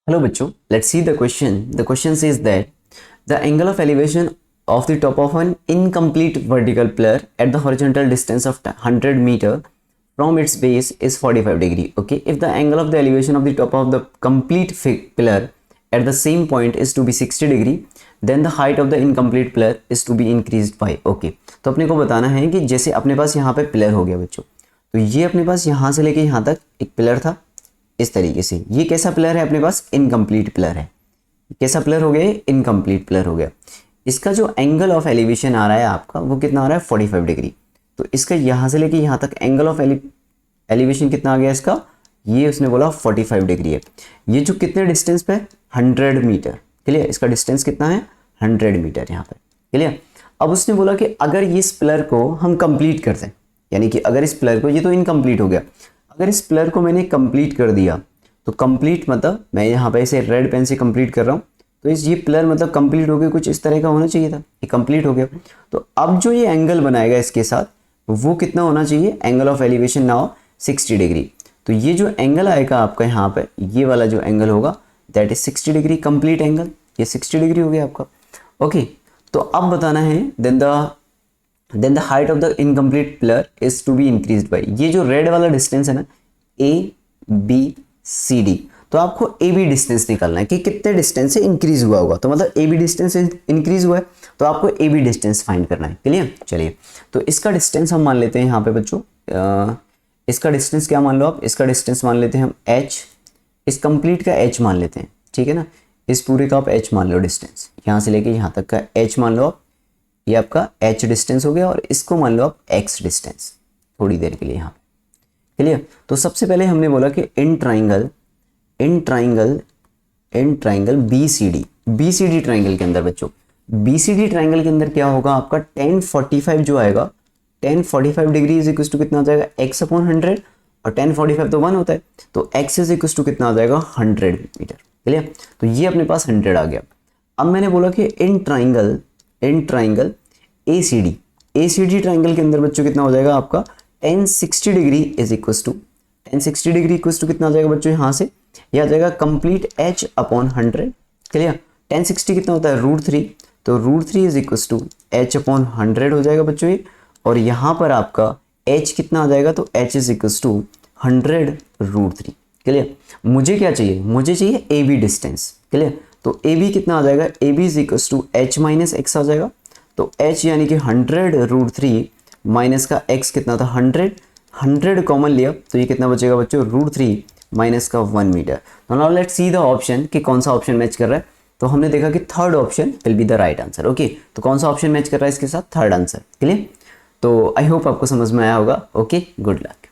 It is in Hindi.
Hello बच्चों, let's see the question. The question says that the angle of elevation of the top of an incomplete vertical pillar at the horizontal distance of 100 meter from its base is 45 degree. Okay, if the angle of the elevation of the top of the complete pillar at the same point is to be 60 degree, then the height of the incomplete pillar is to be increased by. Okay, तो अपने को बताना है कि जैसे अपने पास यहाँ पे पिलर हो गया बच्चों, तो ये अपने पास यहाँ से लेके यहाँ तक एक पिलर था इस तरीके से। ये कैसा पिलर है अपने पास? इनकम्प्लीट पिलर है। कैसा पिलर हो गया? इनकम्प्लीट पिलर हो गया। इसका जो एंगल ऑफ एलिवेशन आ रहा है आपका, वो कितना आ रहा है? 45 डिग्री। तो इसका यहाँ से लेके यहाँ तक एंगल ऑफ एलिवेशन कितना आ गया इसका? ये उसने बोला 45 डिग्री है। ये जो कितने डिस्टेंस पे? 100 मीटर। क्लियर? इसका डिस्टेंस कितना है? 100 मीटर यहाँ पे। क्लियर? अब उसने बोला कि अगर इस पिलर को हम कंप्लीट कर दें, यानी कि अगर इस पिलर को, ये तो इनकम्प्लीट हो गया, अगर इस पिलर को मैंने कंप्लीट कर दिया, तो कंप्लीट मतलब मैं यहाँ पे इसे रेड पेन से कंप्लीट कर रहा हूँ, तो ये पिलर मतलब कंप्लीट हो गया, कुछ इस तरह का होना चाहिए था। ये कंप्लीट हो गया। तो अब जो ये एंगल बनाएगा इसके साथ, वो कितना होना चाहिए? Angle of elevation now 60 degree. तो ये जो एंगल आएगा आपका यहाँ पे, ये वाला जो एंगल होगा that is 60 degree, complete angle. ये 60 डिग्री हो गया आपका। ओके, तो अब बताना है then the height of the incomplete pillar is to be increased by. ये जो रेड वाला डिस्टेंस है ना, ए बी सी डी, तो आपको ए बी डिस्टेंस निकालना है कि कितने डिस्टेंस से इंक्रीज हुआ होगा। तो मतलब ए बी डिस्टेंस से इंक्रीज हुआ है, तो आपको ए बी डिस्टेंस फाइंड करना है। क्लियर? चलिए, तो इसका डिस्टेंस हम मान लेते हैं यहाँ पे बच्चों, इसका डिस्टेंस क्या मान लो आप? इसका डिस्टेंस मान लेते हैं हम h, इस कंप्लीट का h मान लेते हैं, ठीक है ना। इस पूरे का आप h मान लो डिस्टेंस, यहाँ से लेके यहाँ तक का h मान लो आप। ये आपका h डिस्टेंस हो गया, और इसको मान लो आप x डिस्टेंस थोड़ी देर के लिए यहाँ पे। क्लियर? तो सबसे पहले हमने बोला कि इन ट्राइंगल BCD ट्राइंगल के अंदर बच्चों, BCD ट्राइंगल के अंदर क्या होगा आपका? tan 45 जो आएगा, tan 45 degree is equal to कितना आ जाएगा? x अपॉन 100, और tan 45 तो 1 होता है, तो x इज इक्वल टू कितना आ जाएगा? 100 मीटर। क्लियर? तो ये अपने पास 100 आ गया। अब मैंने बोला कि इन ट्राइंगल ACD ट्राइंगल के अंदर बच्चों कितना हो जाएगा आपका? tan 60 degree is equal to कितना आ जाएगा बच्चों? यहाँ से यह आ जाएगा complete h upon 100। Clear? tan 60 कितना होता है? √3, तो √3 is equal to h upon 100 हो जाएगा बच्चों ये। और यहाँ पर आपका h कितना आ जाएगा? तो h is equal to 100√3। Clear? मुझे क्या चाहिए? मुझे चाहिए ए बी डिस्टेंस। क्लियर? तो ए बी कितना आ जाएगा? A B is equal to h minus X आ जाएगा। तो h यानी कि 100√3 माइनस का x कितना था? 100 कॉमन लिया, तो ये कितना बचेगा बच्चों? √3 माइनस का 1 मीटर। तो now let's see the option कि कौन सा ऑप्शन मैच कर रहा है। तो हमने देखा कि third option will be the right answer. Okay, तो कौन सा ऑप्शन मैच कर रहा है इसके साथ? Third answer. क्लियर? तो आई होप आपको समझ में आया होगा। Okay, good luck.